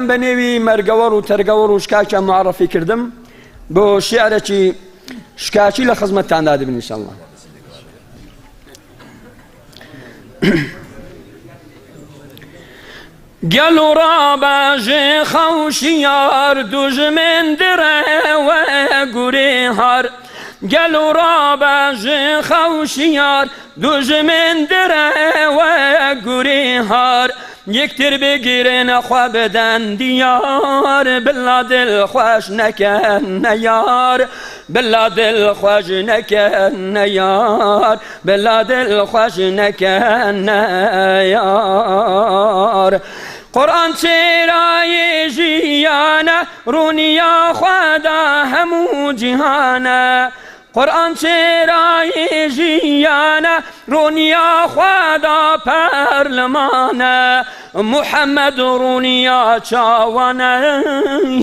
بنوی مرگور و ترگور و شکاچا معرفی کردم بو شعرکی شکاچی لخزمت تانداده بن انشاءالله. گلو را باجی خوشیار دژمن دره و گوری هار گلو را باجی خوشیار دژمن دره و گوری هار یکتر بگیرن خوا بدن دیار بلا دل خوش نکن یار بلا دل خوش نکن یار بلا دل خوش نکن یار قرآن چرای جیانه رونیا خدا همو جهانه قرآن چرای جیانه رونیا خدا پرلمانه محمد رونیا چاوانه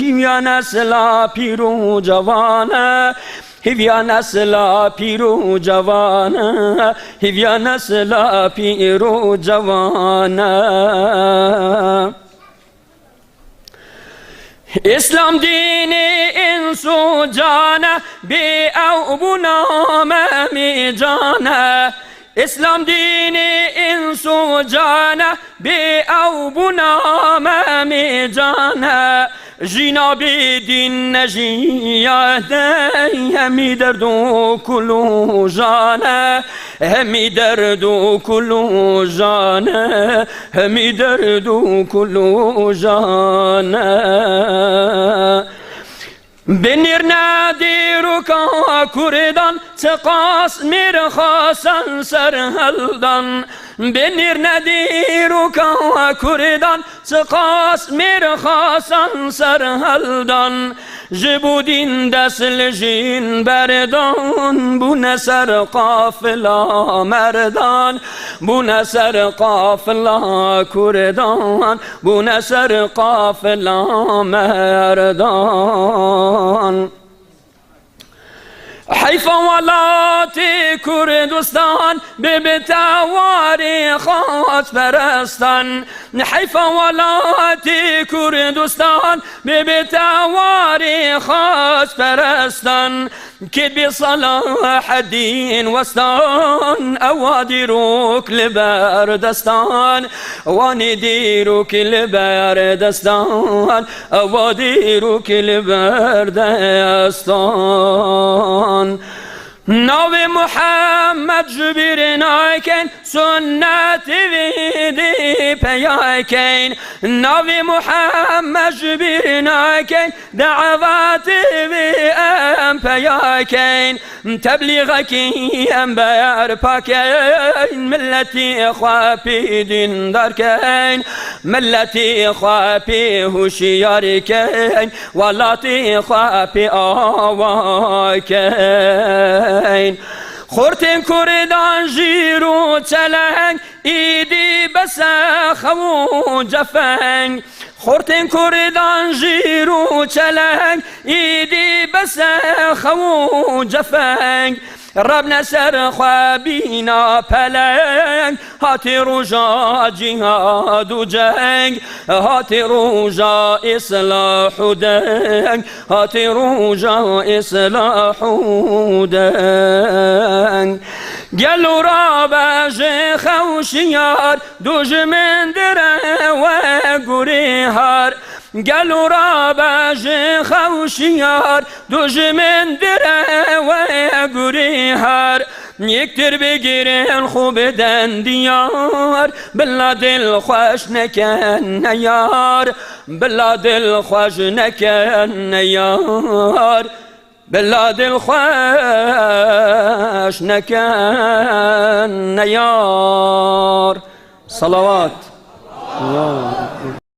یا نسلا پیرو جوانه هیویا نسلا پیرو جوانه هیویا نسلا پیرو جوانه اسلام دین انسو جانه بی او بنامه می جانه اسلام دین انسو جانه بی او بنامه می جانه جنابی دین نجیاده همی درد و کلو جانه همی درد و کلو جانه همی درد و کلو جانه بنیر نادیرو که کردان تقاس میر خاصن سرهلدان بنیر ندیرو که کردان تقاس میر خاصن سرهلدان جبودین دسل جین بردان بونه سر قافلا مردان بونه سر قافلا کردان بونه سر قافلا مردان حیف ولاتی کردستان ببتواری خاص پرستان حیف ولاتی کردستان ببتواری خاص پرستان که بصلاح الدین وستان اوادی روک لبردستان وانی دیروک لبردستان اوادی روک لبردستان ناو محمد جبیر نایکن سنت ویدی پیاکن ناو محمد جبیر نایکن دعوات وی ام پیاکن تبلیغ کی ام بیار پاکن ملتی خواپی دین دارکن ملتی خواپی هوشیار کن ولاتی خواپی آواکن خورتن کردان جیرو چلنگ ایدی بسخو جفنگ خورتن کردان جیرو چلنگ ایدی بسخو جفنگ رب نسر خوابینا پلنگ هاتی روژا جهاد و جنگ هاتی روژا اصلاح و دنگ هاتی روژا اصلاح و دنگ گلو را بج خوشیار دژمن دره و گوری هار گلو را بج خوشیار دژمن دره و گوری هار یکتر بگیرن خوب دن دیار بلا دل خوش نکن یار بلا دل خوش نکن یار بلا دل خوش نکن یار صلوات.